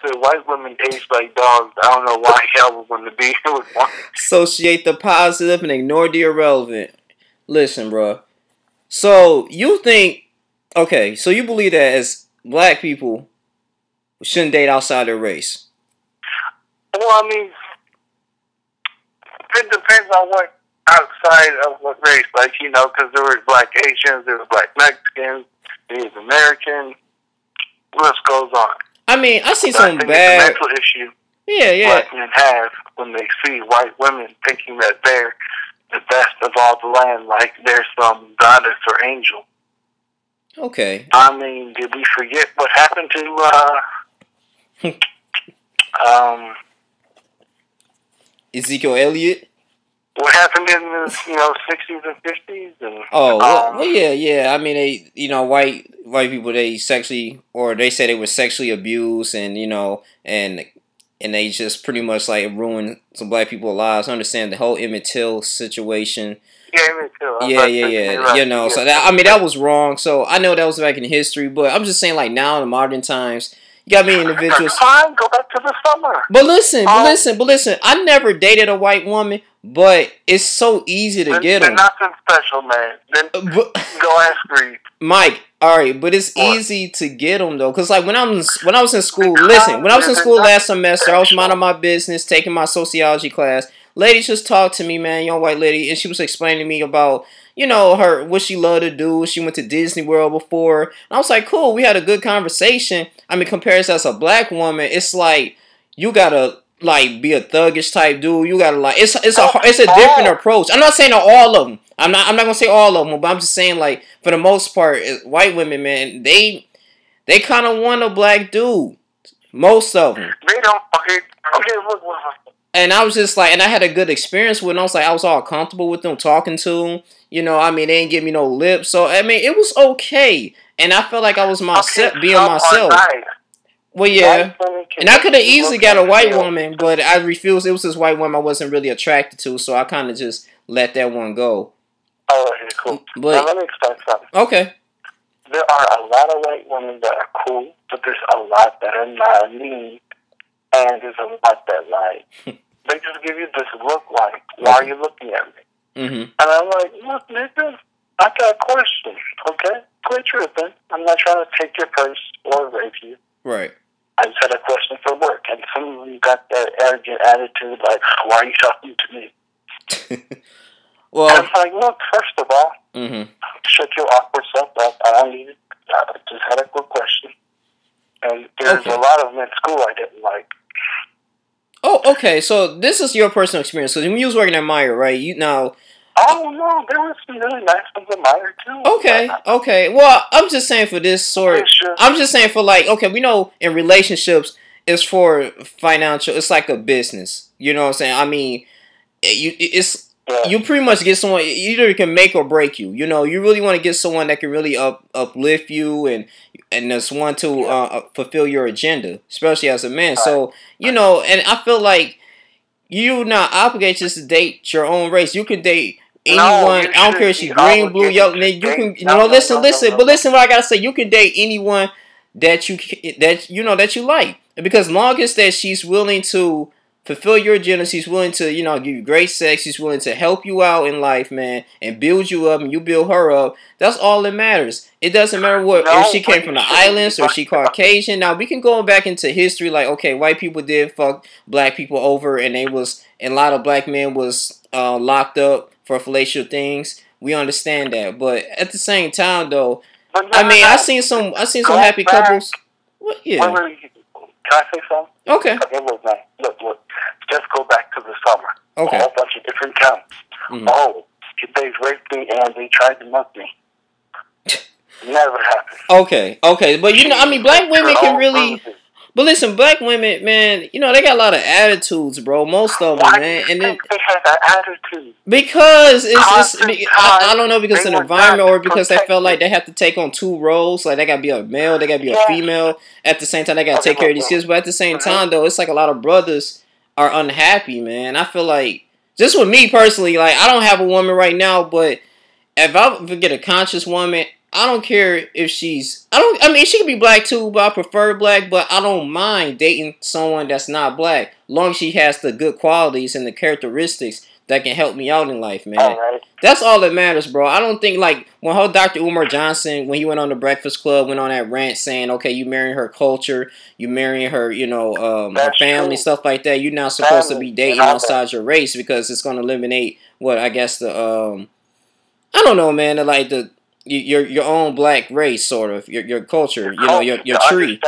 said white women taste like dogs. I don't know why y'all would want to be with one. Associate the positive and ignore the irrelevant. Listen, bro. So you think, okay, so you believe that as black people shouldn't date outside their race? Well, I mean, it depends on what outside of what race. Like, you know, because there were black Asians, there were black Mexicans, Native Americans. The list goes on. I mean, I see But some I think bad. it's a mental issue Yeah. black men have when they see white women thinking that they're the best of all the land, like they're some goddess or angel. Okay. I mean, did we forget what happened to Ezekiel Elliott. what happened in the 60s and 50s? And, well, yeah. I mean, white people, they sexually, or they say they were sexually abused, and and they just pretty much like ruined some black people's lives. I understand the whole Emmett Till situation. Yeah, Emmett Till. Yeah. So that was wrong. So I know that was back in history, but I'm just saying, like, now in modern times, you got many individuals. Fine, go back to the summer. But listen. I never dated a white woman, but it's so easy to get them. They're nothing special, man. Then go ask Reed. Mike, all right, but it's easy to get them though, cause like when I was in school, last semester, I was minding my business, taking my sociology class. Lady just talked to me, man, young white lady, and she was explaining to me about what she loved to do. She went to Disney World before, and I was like, cool. We had a good conversation. I mean, compared to as a black woman, it's like you gotta like be a thuggish type dude. You gotta like it's a different approach. I'm not saying all of them. I'm not gonna say all of them, but I'm just saying, like, for the most part, white women, man, they kind of want a black dude. Most of them. They don't. Okay. Look. And I was just like, and I had a good experience with them. I was like, I was all comfortable with them, talking to them. I mean, they didn't give me no lip. So, I mean, it was okay. And I felt like I was myself, being myself. Well, yeah. And I could have easily got a white woman, but I refused. It was this white woman I wasn't really attracted to, so I kind of just let that one go. Oh, okay, cool. But, now, let me explain something. Okay. There are a lot of white women that are cool, but there's a lot that are not mean, and there's a lot that, like, they just give you this look like, why are you looking at me? Mm-hmm. And I'm like, look, nigga, I got a question, okay? Quit tripping. I'm not trying to take your purse or rape you. Right. I just had a question for work, and some of you got that arrogant attitude, like, why are you talking to me? Well, and I'm like, look, first of all, shut your awkward self up. I don't need it. I just had a quick question. And there's a lot of them at school I didn't like. Oh, okay. So this is your personal experience. So when you was working at Meyer, right? Oh, no, there was some really nice ones at Meyer, too. Okay. Well, I'm just saying for this sort. I'm just saying for, like, okay, we know in relationships, it's for financial. It's like a business. You know what I'm saying? I mean, you pretty much get someone, either it can make or break you. You really want to get someone that can really uplift you and just want to fulfill your agenda, especially as a man. So, and I feel like you're not obligated just to date your own race. You can date anyone. I don't care if she's green, blue, yellow. You can, listen. But listen, what I gotta say, you can date anyone that you like, because long as that she's willing to fulfill your agenda, she's willing to, give you great sex, she's willing to help you out in life, man, and build you up, and you build her up. That's all that matters. It doesn't matter if she came from the islands or she Caucasian. Now, we can go back into history, like, okay, white people did fuck black people over, and a lot of black men was locked up for fallacious things. We understand that, but at the same time, though, I mean, I seen some happy couples. What? Yeah. Can I say something? Okay. Look. Just go back to the summer. Okay. A whole bunch of different counts. Mm-hmm. Oh, they raped me and they tried to muck me. Never happened. Okay. But, black women can really... But listen, black women, man, they got a lot of attitudes, bro. Most of them, man. And then they have that attitude? Because I don't know, because it's an environment, or because they felt like they have to take on two roles. Like, they got to be a male, they got to be a female. At the same time, they got to take care of these kids. But at the same time, though, it's like a lot of brothers are unhappy, man. I feel like, just with me personally, like, I don't have a woman right now, but if I get a conscious woman, I don't care if she's. I mean, she could be black too, but I prefer black. But I don't mind dating someone that's not black, long as she has the good qualities and the characteristics that can help me out in life, man. All right. That's all that matters, bro. I don't think like when her Dr. Umar Johnson, when he went on the Breakfast Club, went on that rant saying, okay, you marrying her culture, you marrying her, her family, stuff like that. You're not supposed to be dating outside your race because it's going to eliminate what I guess the I don't know, man. Like your own black race, sort of your culture, your tree.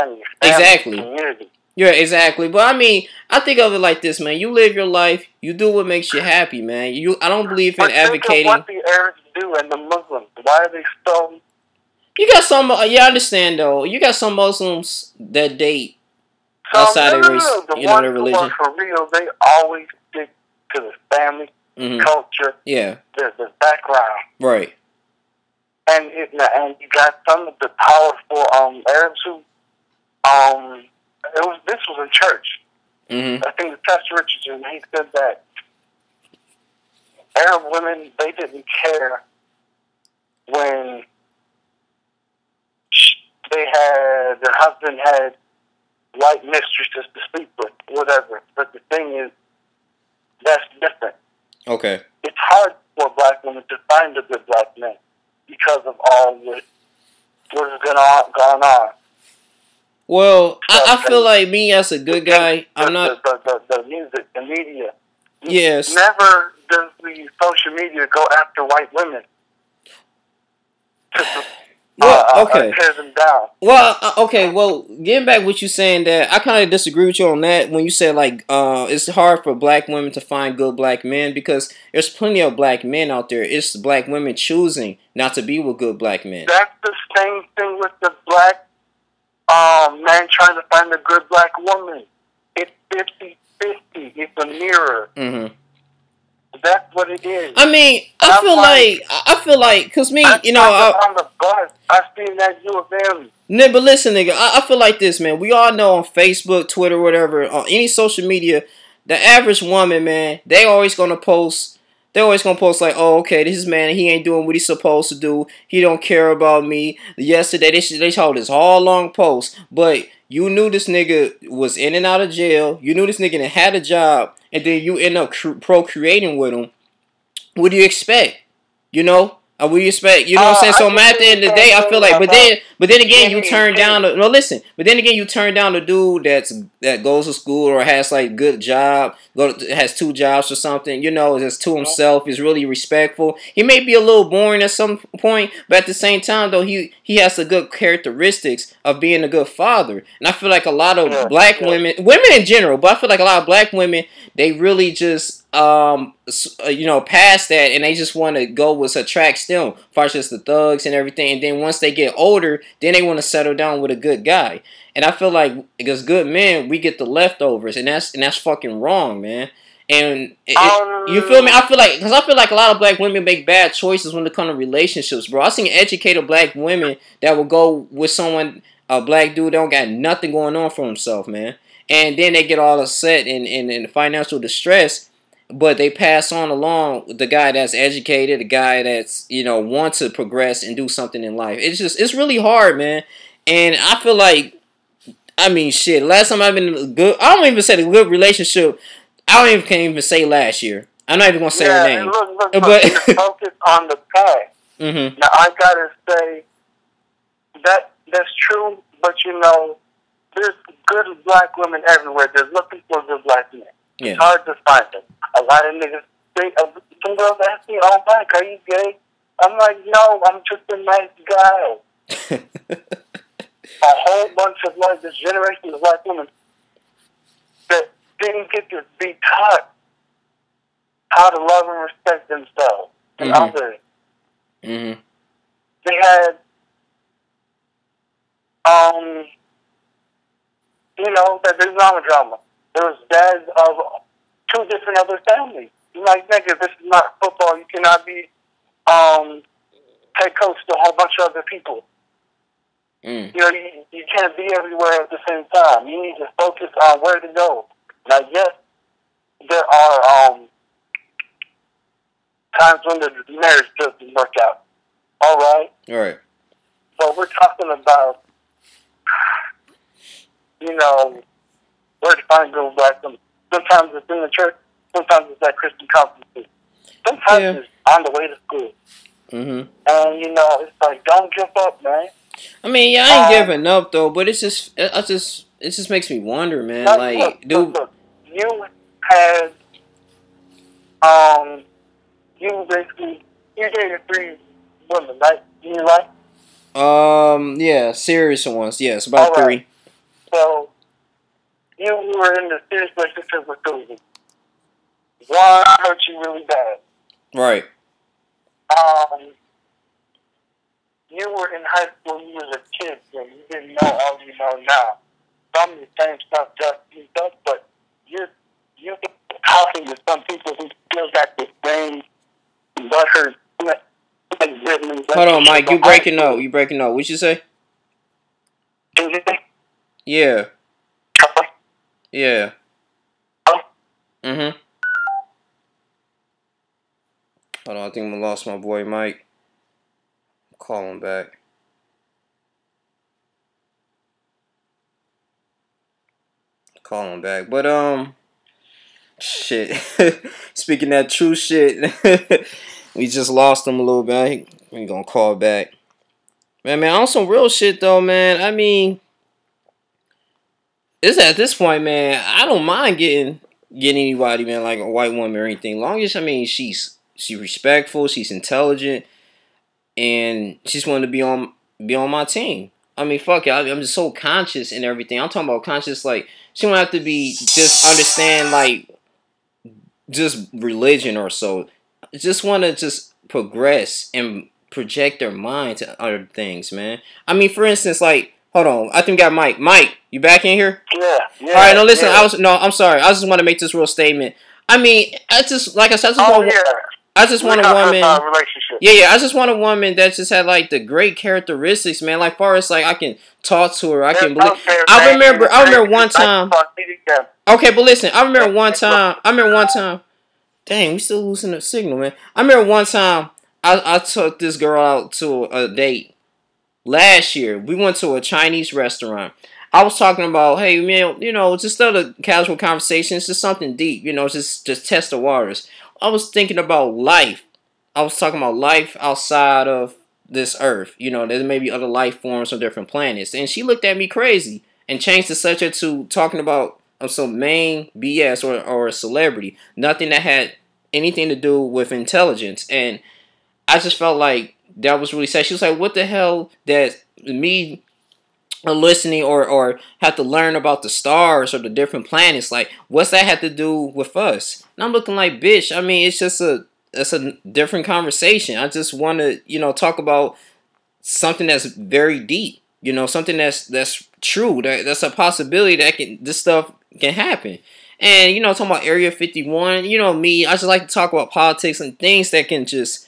Exactly. Community. Yeah, exactly. But I mean, I think of it like this, man. You live your life. You do what makes you happy, man. I don't believe in advocating. What the Arabs do and the Muslims? Why are they so? You got some. Yeah, I understand though. You got some Muslims that date outside their race. Their religion. For real, they always stick to the family, culture. Yeah. The background. Right. And you got some of the powerful Arabs who this was in church. Mm-hmm. I think the Pastor Richardson, he said that Arab women, they didn't care when their husband had white mistresses to sleep with, whatever. But the thing is, that's different. Okay. It's hard for black women to find a good black man because of all what has gone on. Well, I feel like me as a good guy, I'm not... The music, the media. Yes. Never does the social media go after white women to tear them down. Well, okay, well, getting back what you're saying, that I kind of disagree with you on that when you said, like, it's hard for black women to find good black men because there's plenty of black men out there. It's black women choosing not to be with good black men. That's the same thing with the black man trying to find a good black woman. It's 50-50. It's a mirror. Mm-hmm. That's what it is. I mean, I feel like, because me, on the bus, I seen that you were there. Nah, but listen, nigga, I feel like this, man. We all know on Facebook, Twitter, whatever, on any social media, the average woman, man, they always gonna post like, oh, okay, this man, he ain't doing what he's supposed to do. He don't care about me. Yesterday, they told this whole long post, but you knew this nigga was in and out of jail. You knew this nigga had a job, and then you end up procreating with him. What do you expect? What do you expect? You know what I'm saying? So at the end of the day, I feel like, but then again, you turn down but then again, you turn down the dude that goes to school or has like good job, has 2 jobs or something, is to himself, is really respectful. He may be a little boring at some point, but at the same time though, he has the good characteristics of being a good father. And I feel like a lot of black women in general, but I feel like a lot of black women, they really just past that, and they just want to go with attracts them, far as just the thugs and everything. And then once they get older, then they want to settle down with a good guy. And I feel like as good men, we get the leftovers, and that's fucking wrong, man. And you feel me? I feel like a lot of black women make bad choices when it comes to relationships, bro. I seen educated black women that will go with someone, a black dude that don't got nothing going on for himself, man. And then they get all upset in financial distress. But they pass on along the guy that's educated, the guy that's, wants to progress and do something in life. It's really hard, man. And I feel like, I mean, shit, last time I've been in a good, I don't even say a good relationship. Can't even say last year. I'm not even going to say her name. Look, but focus on the past. Mm-hmm. Now, I got to say, that's true, but there's good black women everywhere. They're looking for good black men. Yeah. It's hard to find them. A lot of niggas, some girls ask me, oh, Mike, are you gay? I'm like, no, I'm just a nice guy. A whole bunch of this generation of black women that didn't get to be taught how to love and respect themselves and others. Mm-hmm. They had, that there's drama. There was dads of 2 different other families. You're like, nigga, this is not football. You cannot be head coach to a whole bunch of other people. Mm. You can't be everywhere at the same time. You need to focus on where to go. Now, yes, there are times when the marriage doesn't work out. All right. but we're talking about, you know, where to find good black women. Sometimes it's in the church. Sometimes it's at Christian conferences. Sometimes it's on the way to school. Mm-hmm. And, you know, it's like, don't give up, man. I mean, yeah, I ain't giving up, though, but it just makes me wonder, man. Like, dude. Look, you had, you dated 3 women, right? You right? Yeah, serious ones. Yes, about 3. So, you were in the serious relationship with 2. One hurt you really bad. Right. You were in high school, you was a kid, and you didn't know all you know now. Some of the same stuff just you stuff, but you're talking to some people who still got the same butthurt. Hold on, Mike, you breaking up. What you say? Yeah. Yeah. Mm-hmm. Hold on, I think I lost my boy Mike. Call him back. But shit. Speaking that true shit, we just lost him a little bit. We gonna call back. Man, on some real shit though, man. I mean, it's at this point, man. I don't mind getting anybody, man, like a white woman or anything. Long as she's respectful, she's intelligent, and she's wanting to be on my team. I mean, fuck it. I'm just so conscious and everything. I'm talking about conscious, like, she don't have to be just understand, like, just religion or so. Just want to just progress and project their mind to other things, man. I mean, for instance, like, hold on. I think we got Mike. Mike, you back in here? Yeah. All right, no, listen. Yeah. I'm sorry. I just want to make this real statement. I mean, like I said, I just want a woman. Yeah. I just want a woman that just had like the great characteristics, man. Like far as like I can talk to her, I can believe. I remember one time. Okay, but listen, I remember one time. Dang, we still losing the signal, man. I remember one time I took this girl out to a date last year. We went to a Chinese restaurant. I was talking about, hey, man, you know, just other casual conversations, just something deep, you know, just test the waters. I was thinking about life. I was talking about life outside of this earth. You know, there may be other life forms on different planets. And she looked at me crazy and changed the subject to talking about some main BS or a celebrity. Nothing that had anything to do with intelligence. And I just felt like that was really sad. She was like, what the hell that me listening or have to learn about the stars or the different planets, like what's that have to do with us? And I'm looking like, bitch, I mean, it's a different conversation. I just want to, you know, talk about something that's very deep, you know, something that's true, that's a possibility that this stuff can happen. And, you know, talking about Area 51, you know me, I just like to talk about politics and things that can just,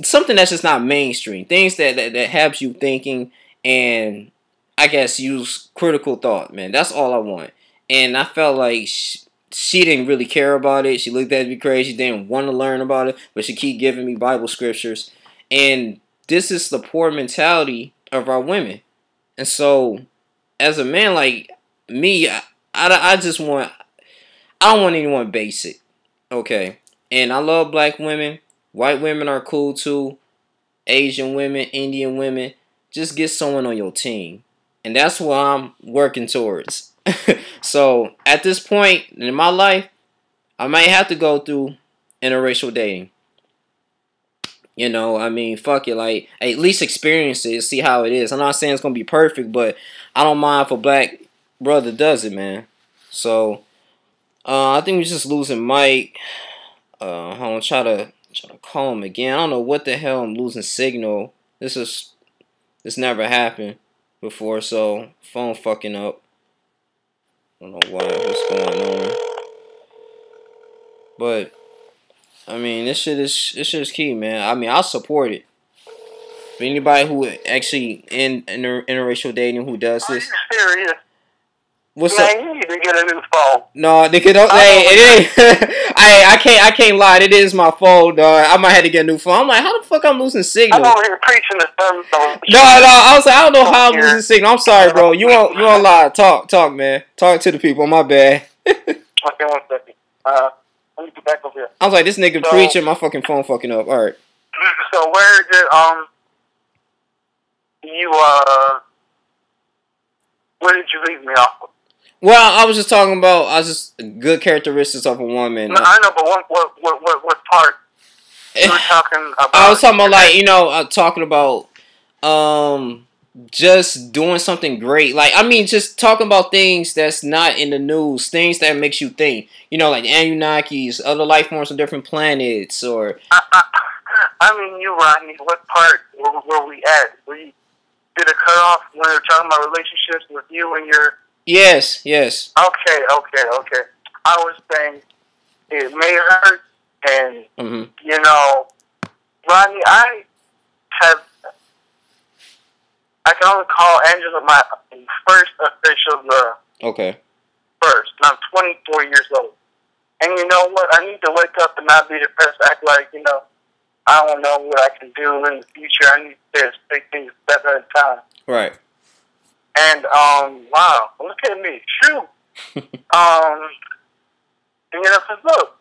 something that's just not mainstream, things that have you thinking and I guess use critical thought, man. That's all I want. And I felt like she didn't really care about it. She looked at me crazy. She didn't want to learn about it, but she keep giving me Bible scriptures. And this is the poor mentality of our women. And so, as a man like me, I just want, I don't want anyone basic. Okay. And I love black women. White women are cool too. Asian women, Indian women. Just get someone on your team. And that's what I'm working towards. So, at this point in my life, I might have to go through interracial dating. You know, I mean, fuck it. Like, at least experience it, see how it is. I'm not saying it's going to be perfect, but I don't mind if a black brother does it, man. So, I think we're just losing Mike. I'm going to try to call him again. I don't know what the hell I'm losing signal. This never happened before, so phone fucking up. I don't know what's going on. But I mean, this shit is key, man. I mean, I'll support it. For anybody who actually in interracial dating who does this. Are you serious? What's man, up? You need to get a new phone. No, they could. Hey, it ain't. I can't lie. It is my fault, dog. I might have to get a new phone. I'm like, how the fuck I'm losing signal? I'm over here preaching to some. No. I was like, I don't know how I'm losing signal. I'm sorry, bro. You won't lie. Talk, man. Talk to the people. My bad. Okay, 1 second. Let me get back over here. I was like, this nigga preaching. My fucking phone fucking up. All right. So where did where did you leave me off of? Well, I was just talking about good characteristics of a woman. No, I know, but what part? You were talking about. I was talking about talking about just doing something great. Like, I mean, just talking about things that's not in the news, things that makes you think. You know, like Anunnakis, other life forms on different planets, or. I mean, you, Rodney. What part were we at? We did a cutoff when we were talking about relationships with you and your. Yes. Okay. I was saying it may hurt, and you know, Rodney, I can only call Angela my first official girl. Okay. First, and I'm 24 years old, and you know what? I need to wake up and not be depressed. Act like I don't know what I can do in the future. I need to take things step at a time. Right. And, wow, look at me. Shoot. And, cause look,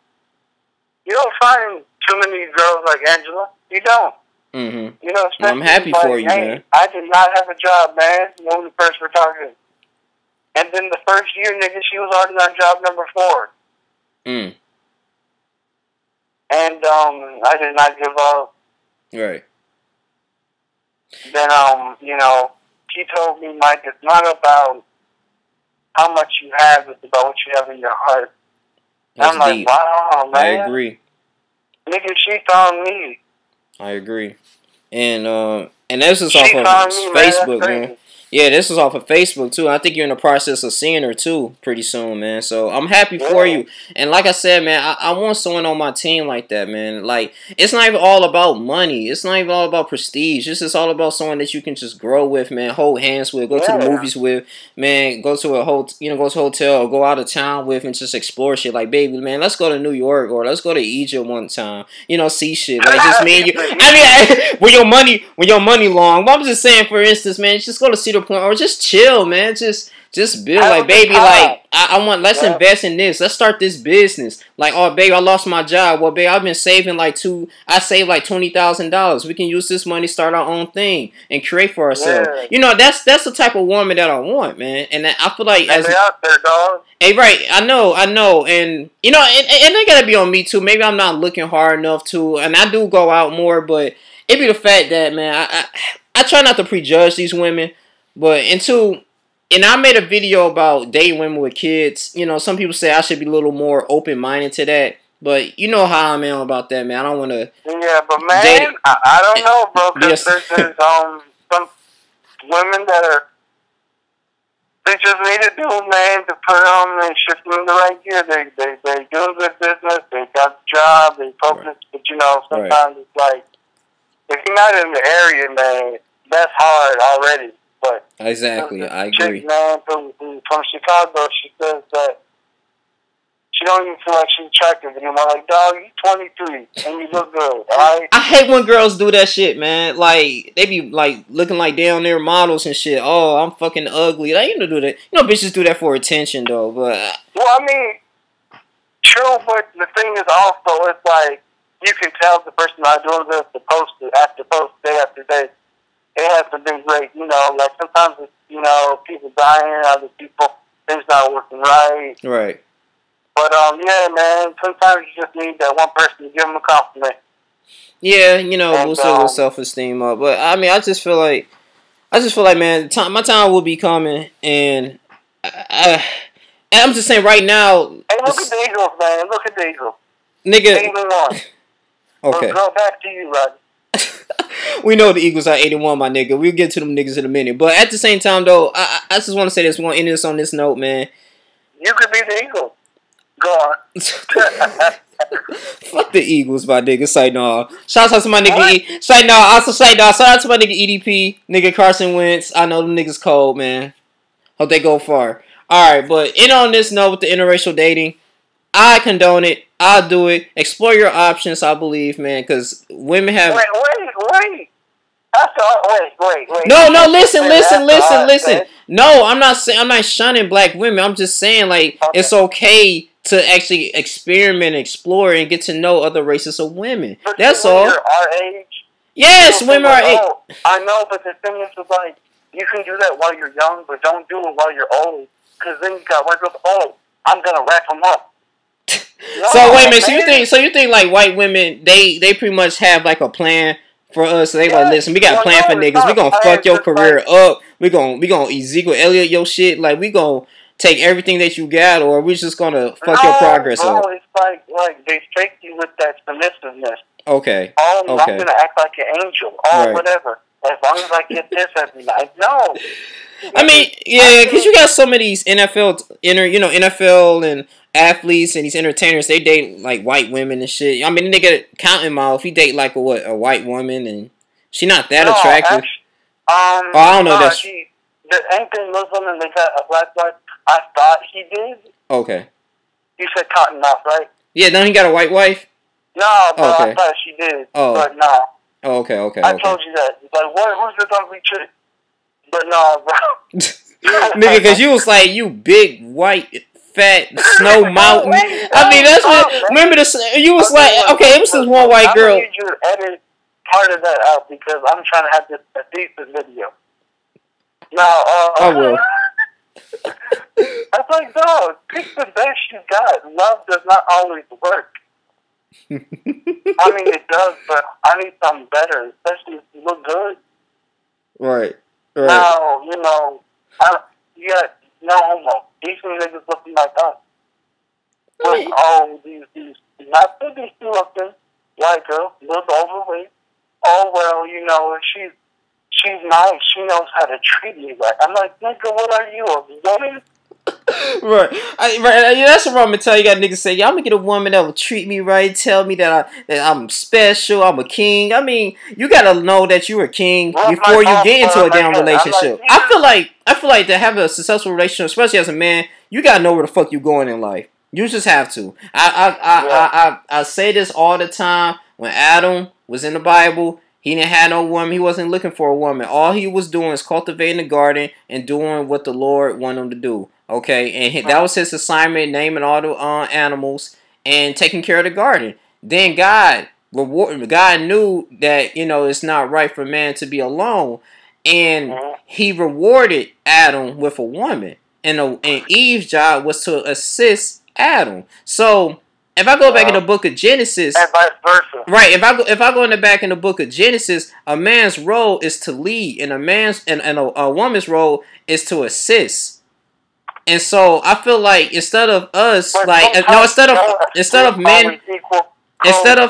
you don't find too many girls like Angela. You don't. Mm-hmm. You know, I'm happy for you, man. I did not have a job, man, when we first were talking. And then the first year, nigga, she was already on job number 4. Mm. And, I did not give up. Right. Then, she told me, Mike, it's not about how much you have, it's about what you have in your heart. That's I'm like, deep. wow, man. I agree. Nigga, she found me. I agree. And this is off of Facebook, man. Yeah, this is off of Facebook, too. I think you're in the process of seeing her, too, pretty soon, man. So, I'm happy for you. And like I said, man, I want someone on my team like that, man. Like, it's not even all about money. It's not even all about prestige. It's just all about someone that you can just grow with, man, hold hands with, go to the movies with, man, go to a hotel or go out of town with and just explore shit. Like, baby, man, let's go to New York or let's go to Egypt one time. See shit. Like, just me and you. I mean, when your money long. I'm just saying, for instance, man, just go to Cedar Point or just chill, man. Just build, like, baby, like, I want, let's invest in this. Let's start this business. Like, oh, baby, I lost my job. Well, baby, I've been saving I saved like $20,000. We can use this money, start our own thing, and create for ourselves. Yeah. That's the type of woman that I want, man. And I feel like as they out there, dog. Hey, right, I know, and and they gotta be on me too. Maybe I'm not looking hard enough to, and I do go out more, but it be the fact that, man, I try not to prejudge these women, but and I made a video about dating women with kids. Some people say I should be a little more open-minded to that. But you know how I am about that, man. I don't want to. Yeah, but man, I don't know, bro. Because there's some women that they just need to do, man, to put on and shift them in the right gear. They doing good business. They got the job. They focus. Right. But sometimes it's like, if you're not in the area, man, that's hard already. But exactly, I agree. Chick, man, from Chicago, she says that she don't even feel like she's attractive anymore. Like, dog, you 23 and you look good, alright? I hate when girls do that shit, man. Like, they be like looking like down there models and shit. Oh, I'm fucking ugly. Like, you don't do that. Bitches do that for attention though. But well, I mean, true. But the thing is also, it's like you can tell the person not doing this, the post after post, day after day. It hasn't been great, like sometimes it's, people dying, other people, things not working right. Right. But, yeah, man, sometimes you just need that one person to give them a compliment. Yeah, we'll still with self-esteem up. But, I mean, I just feel like, man, my time will be coming, and I'm just saying right now. Hey, look at the Eagles, man. Look at the Eagles. Nigga. 81. Okay. We'll go back to you, Roger. We know the Eagles are 81, my nigga. We'll get to them niggas in a minute. But at the same time, though, I just want to say this. We want to end this on this note, man. You could be the Eagles. Go on. Fuck the Eagles, my nigga. Say no. Shout out to my nigga. Say no. Also say no. Shout out to my nigga EDP. Nigga Carson Wentz. I know them niggas cold, man. Hope they go far. Alright, but end on this note with the interracial dating. I condone it. I'll do it. Explore your options, I believe, man, because women have... Wait. Wait. No, listen. No, I'm not saying, I'm not shunning black women. I'm just saying, like, it's okay to actually experiment, explore, and get to know other races of women. But that's all. You're our age. Yes, women are. I know, but the thing is, like, you can do that while you're young, but don't do it while you're old, because then you got white girls. Oh, I'm gonna wrap them up. No, so wait a minute. So you think like white women, they pretty much have like a plan for us? So they like, listen, we got a plan for niggas. We gonna fuck your career up. We gonna Ezekiel Elliott your shit. Like, we gonna take everything that you got, or we just gonna fuck your progress up. No, it's like they fake you with that submissiveness. Okay. I'm gonna act like an angel. Whatever. As long as I get this every night. No. I mean, yeah, because you got some of these NFL and athletes and these entertainers. They date like white women and shit. I mean, they get counting mouth. He date like a white woman, and she not that attractive. I don't know. Ain't they Muslim and they got a black wife? I thought he did. Okay. You said cotton mouth, right? Yeah. Don't he got a white wife? No, but I thought she did. Oh. But no. Oh, okay. I told you that. Like, who's the ugly chick? But no, bro. Nigga, because you was like, you big, white, fat, snow mountain. I mean, that's what... Remember this... You was like... Okay, it was this one white girl. I need you to edit part of that out because I'm trying to have a decent video. Now, I will. I was like, dog, pick the best you got. Love does not always work. I mean, it does, but I need something better, especially if you look good. Right. Now, you got no homo. Decent niggas looking like us. With all these, not to be too looking, white girl, look overweight. Oh, well, she's nice. She knows how to treat me right. I'm like, nigga, what are you, a woman? Right. That's what I'm gonna tell you. Got niggas say, yeah, I'm gonna get a woman that will treat me right, tell me that I'm special, I'm a king. I mean, you gotta know that you're a king before you get into a damn relationship. Like, I feel like to have a successful relationship, especially as a man, you gotta know where the fuck you going in life. You just have to. I say this all the time. When Adam was in the Bible, he didn't have no woman. He wasn't looking for a woman. All he was doing is cultivating the garden and doing what the Lord wanted him to do. Okay, and that was his assignment, naming all the animals and taking care of the garden. Then God knew that, it's not right for man to be alone, and he rewarded Adam with a woman. And Eve's job was to assist Adam. So if I go back in the book of Genesis, and vice versa. Right, if I go in the back in the book of Genesis, a man's role is to lead, and a woman's role is to assist. And so I feel like instead of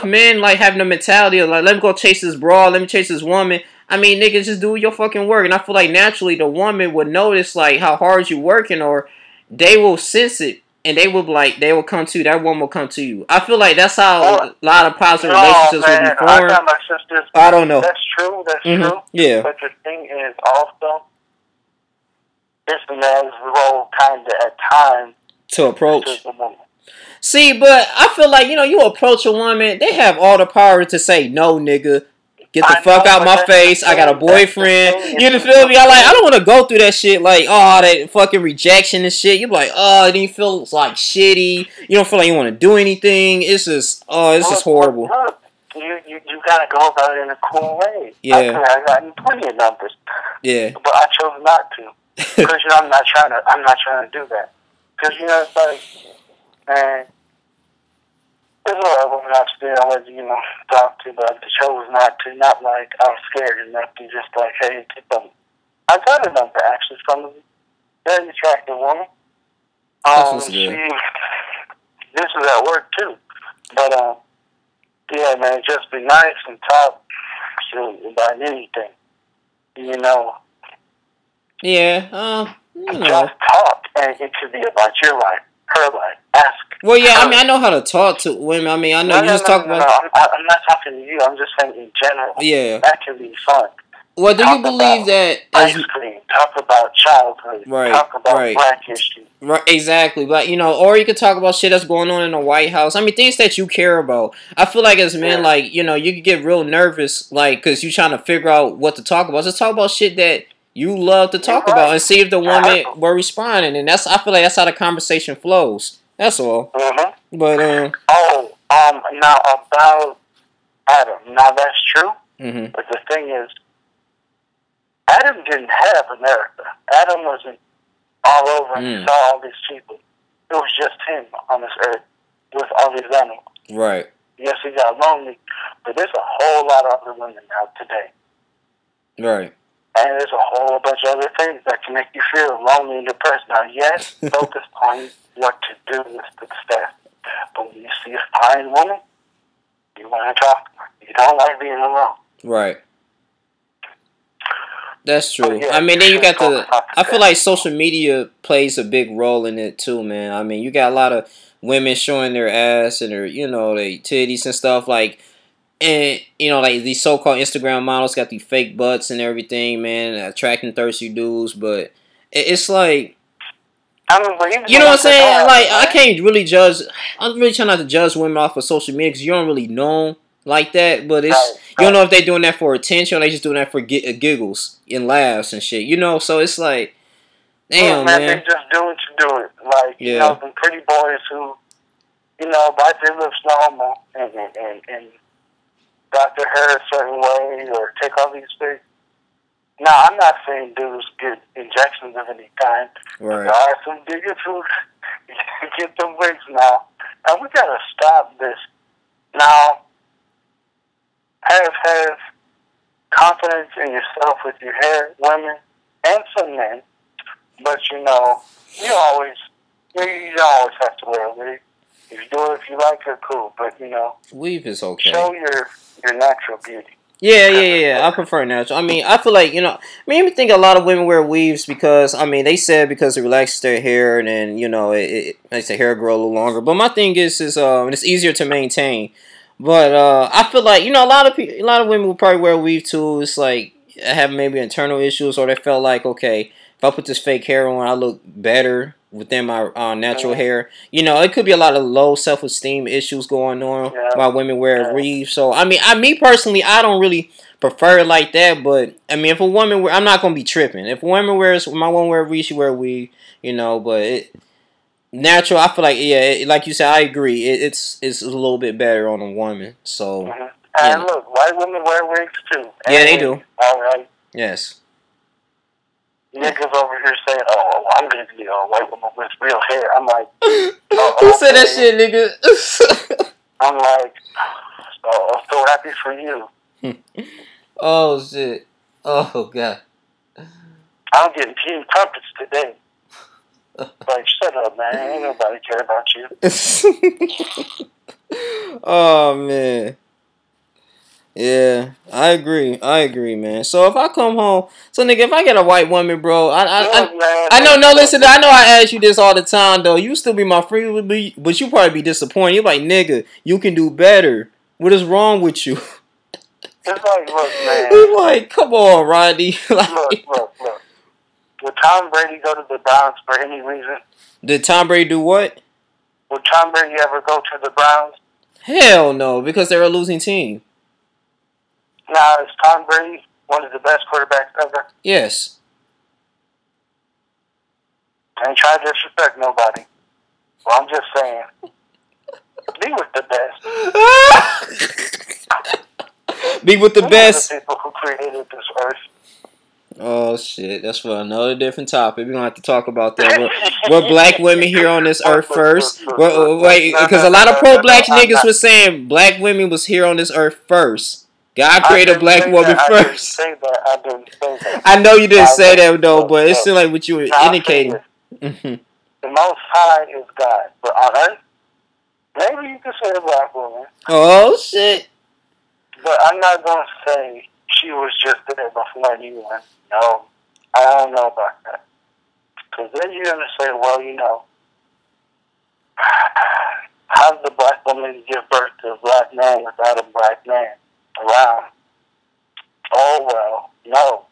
men like having the mentality of like, let me go chase this broad, let me chase this woman. I mean, niggas, just do your fucking work. And I feel like naturally the woman would notice like how hard you working, or they will sense it. And they will come to you. That woman will come to you. I feel like that's how a lot of positive relationships will be formed. I don't know. That's true. True. Yeah. But the thing is also, it's the man's role kind of at times to approach. See, but I feel like, you approach a woman, they have all the power to say, no, nigga. Get the fuck out my face. I got a boyfriend. You feel me? I don't want to go through that shit. Like, that fucking rejection and shit. You be like, then you feel like shitty. You don't feel like you want to do anything. It's just, it's just horrible. You gotta go about it in a cool way. Yeah. I got plenty of numbers. Yeah. But I chose not to. Because, I'm not trying to do that. Because, it's like, man, there's a lot of women out there I wanted to, talk to, but I chose not to. Not like I was scared enough to just like, hey, get them. I got a number actually from a very attractive woman. This is at work too. But yeah, man, just be nice and talk about anything. Yeah, Just talk, and it could be about your life, her life. Ask. Well, yeah, I mean, I know how to talk to women. I mean, I know you just talk about. I'm not talking to you. I'm just saying in general. Yeah. That can be fun. Well, do you believe that ice cream, talk about childhood, talk about Black history. Right, exactly. But or you could talk about shit that's going on in the White House. I mean, things that you care about. I feel like as men, like, you could get real nervous, like, because you're trying to figure out what to talk about. Just talk about shit that you love to talk about and see if the woman were responding. And I feel like that's how the conversation flows. That's all. Mm-hmm. But now about Adam. Now that's true. Mm-hmm. But the thing is, Adam didn't have America. Adam wasn't all over and he saw all these people. It was just him on this earth with all these animals. Right. Yes, he got lonely, but there's a whole lot of other women out today. Right. And there's a whole bunch of other things that can make you feel lonely and depressed. Now, yes, focus on what to do with the stuff. But when you see a fine woman, you want to talk to her. You don't like being alone. Right. That's true. I mean, then you got I feel like social media plays a big role in it too, man. I mean, you got a lot of women showing their ass and their, their titties and stuff, like, and, like these so-called Instagram models got these fake butts and everything, man, attracting thirsty dudes, but it's like, you know what I'm saying? Like, I can't really judge, I'm really trying not to judge women off of social media because you don't really know like that, but it's you don't know if they're doing that for attention or they just doing that for giggles and laughs and shit, so it's like, damn, man. They just do it to do it. Like, the pretty boys who, bite their lips normal and got their hair a certain way or take all these things. Now, I'm not saying dudes get injections of any kind. Right. There are some bigots who get them wigs now. And we gotta stop this. Now, have confidence in yourself with your hair, women, and some men. But you don't always have to wear a wig. If you do it, if you like it, cool. But weave is okay. Show your natural beauty. Yeah. I prefer natural. I mean, I feel like I think a lot of women wear weaves because they said because it relaxes their hair and then it makes the hair grow a little longer. But my thing is it's easier to maintain. But I feel like a lot of women will probably wear a weave too. It's like have maybe internal issues or they felt like, okay, if I put this fake hair on, I look better within my natural hair. It could be a lot of low self-esteem issues going on while women wear a weave. So me personally, I don't really prefer it like that. But if a woman I'm not gonna be tripping. If a woman my woman wear a weave, she wear a weave. But natural, I feel like like you said, I agree. It's a little bit better on a woman. So and look, white women wear wigs too. Yeah, they do. All right. Yes. Niggas over here saying, "Oh, I'm gonna be a white woman with real hair." I'm like, who said that shit, nigga? I'm like, I'm so happy for you. Oh shit! Oh god! I'm getting team trumpets today. Like, shut up, man. Ain't nobody care about you. Oh man. Yeah, I agree, man. So if I come home, nigga, if I get a white woman, bro, I know. No, listen, I know I ask you this all the time, though. You still be my friend with me, but you probably be disappointed. You're like, nigga, you can do better. What is wrong with you? It's like, look, man. It's like, come on, Rodney. Look. Would Tom Brady go to the Browns for any reason? Did Tom Brady do what? Would Tom Brady ever go to the Browns? Hell no, because they're a losing team. Now, is Tom Brady one of the best quarterbacks ever? Yes. I ain't trying to disrespect nobody. Well, I'm just saying. Be with the best. Be with the best. The people who created this earth. Oh shit, that's for another different topic. We're gonna have to talk about that. We're black women here on this earth first. Wait, because a lot of pro-black niggas was saying black women was here on this earth first. God created a black woman first. I didn't say that. I know you didn't say that though, but it's still like what you were indicating. The Most High is God, but on earth, maybe you could say a black woman. Oh shit! But I'm not gonna say she was just there before anyone. No, I don't know about that. Because then you're going to say, well, how did the black woman give birth to a black man without a black man around? Oh, well, No.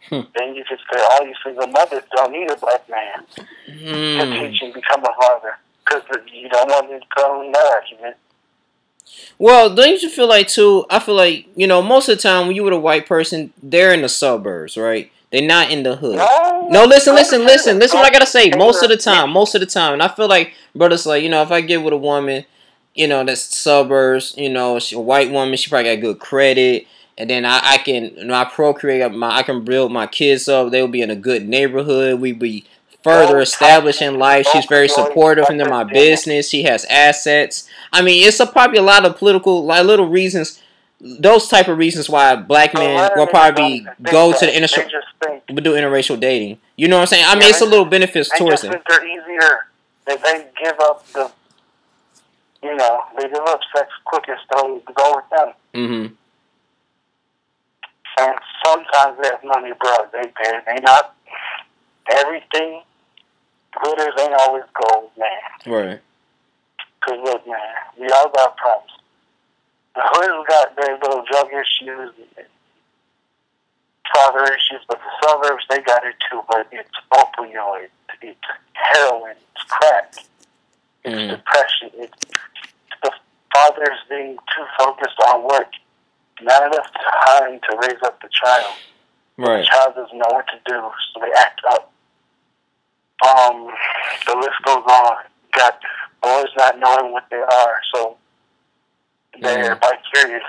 Then you just say, all you single mothers don't need a black man to teach you to become a father. Because you don't want to go in that argument. Well, don't you feel like, too, I feel like, you know, most of the time when you with a white person, they're in the suburbs, right? They're not in the hood. No, listen what I gotta say. Most of the time. And I feel like, brothers, like, you know, if I get with a woman, you know, that's suburbs, you know, she a white woman, she probably got good credit. And then I can, you know, I can build my kids up. They'll be in a good neighborhood. We be further established in life. She's very supportive into my business. She has assets. I mean, it's probably a lot of political, like, little reasons, those type of reasons why black men will probably go to the interracial dating. You know what I'm saying? I mean, it's a little benefits towards it. They're easier. They give up the, you know, they give up sex quickest to go with them. Mm-hmm. And sometimes they have money, bro. They not everything. Glitters ain't always gold, man. Right. Cause look, man, we all got problems. The hood's got their little drug issues, father issues, but the suburbs, they got it too. But it's opioids, it's heroin, it's crack, it's depression, it's the fathers being too focused on work, not enough time to raise up the child. Right. The child doesn't know what to do, so they act up. The list goes on. Got boys not knowing what they are, so they're vicarious.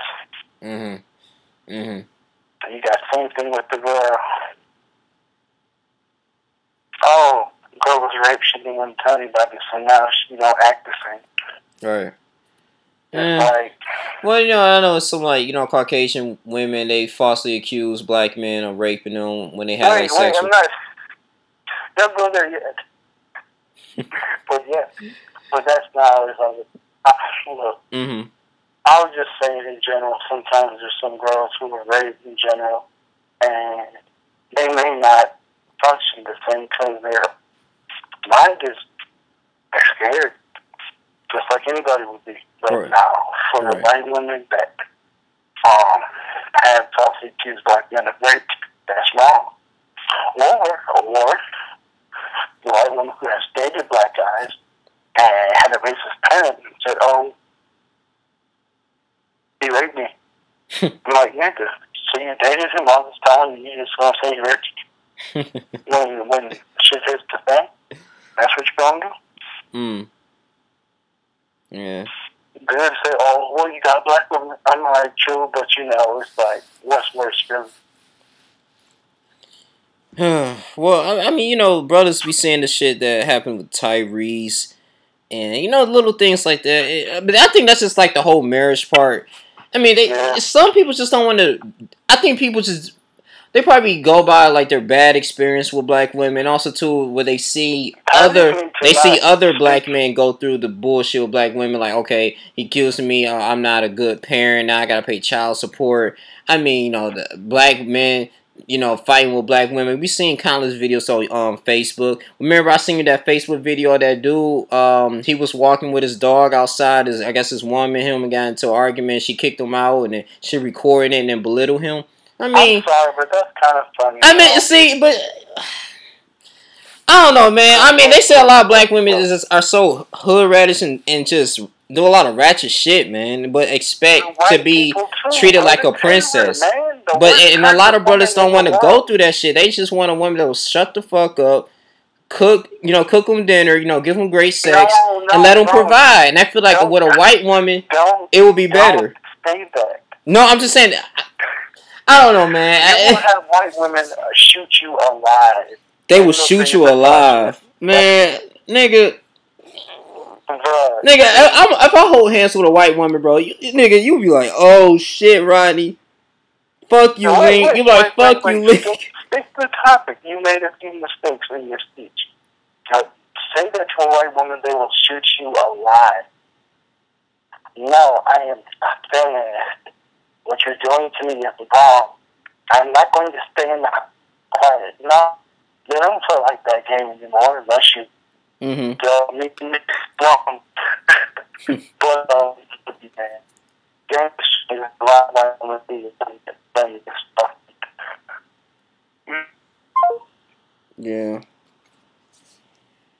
Mm-hmm. Mm-hmm. You got same thing with the girl. Oh, girl was raped. She didn't want to tell anybody, so now she don't act the same. Right. It's like, well, you know, I know some, like, you know, Caucasian women, they falsely accuse black men of raping them when they have sex. I'm not. Don't go there yet. But that's not always how it. Look. Mm-hmm. I was just saying in general, sometimes there's some girls who are raised in general, and they may not function the same because their mind is scared, just like anybody would be. But now, for the white women that have falsely accused black men of rape, that's wrong. Or the white woman who has dated black guys and had a racist parent and said, "Oh, he raped me." I'm like, yeah, so you dated him all this time and you just gonna say he raped you? when shit hits the fan, that's what you're gonna do? Yeah. Good say, oh, well, you got black women. I'm like, true, but you know, it's like, what's worse, really? Well, I mean, you know, brothers be saying the shit that happened with Tyrese, and, you know, little things like that. But I think that's just like the whole marriage part. I mean, some people just don't want to. I think people they probably go by like their bad experience with black women. Also, too, where they see other black men go through the bullshit with black women. Like, okay, he accused me. I'm not a good parent. Now I gotta pay child support. I mean, you know, the black men, you know, fighting with black women. We seen countless videos on Facebook. Remember, I seen that Facebook video of that dude. He was walking with his dog outside. I guess his woman and him got into an argument. She kicked him out, and then she recorded it and then belittled him. I mean, I'm sorry, but that's kind of funny. I mean, see, but I don't know, man. I mean, they say a lot of black women are so hood radish and just do a lot of ratchet shit, man. But expect to be treated like a princess. And a lot of brothers don't want to go through that shit. They just want a woman that will shut the fuck up, cook them dinner, give them great sex, and let them provide. And I feel like with a white woman, it would be better. No, I'm just saying. I don't know, man. You will have white women shoot you alive. They will shoot you alive, man, nigga. Bruh. Nigga, if I hold hands with a white woman, bro, you be like, oh shit, Rodney. Fuck you, Link. You like, fuck you, Link. Stick to the topic. You made a few mistakes in your speech. Now, say that to a white woman, they will shoot you alive. No, I am not saying that. What you're doing to me is wrong. I'm not going to stay in the quiet. No, they don't feel like that game anymore unless you make me wrong. But, man, a lot of white women see it. Yeah.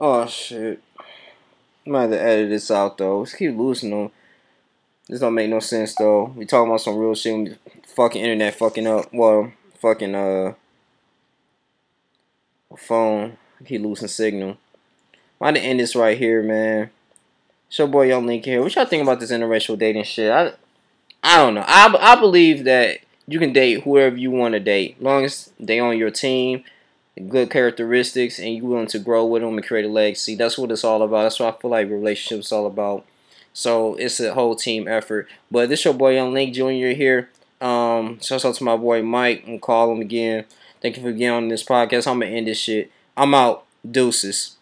Oh shit. I might have to edit this out though. Let's keep losing them. This don't make no sense though. We talking about some real shit. Fucking internet fucking up. Well, fucking phone. Keep losing signal. Might have to end this right here, man. It's your boy Yunglink here. What y'all think about this interracial dating shit? I don't know. I believe that you can date whoever you want to date, as long as they on your team, good characteristics, and you willing to grow with them and create a legacy. That's what it's all about. That's what I feel like relationships all about. So it's a whole team effort. But this your boy Yunglink Jr here. Shout out to my boy Mike. I'm gonna call him again. Thank you for getting on this podcast. I'm gonna end this shit. I'm out. Deuces.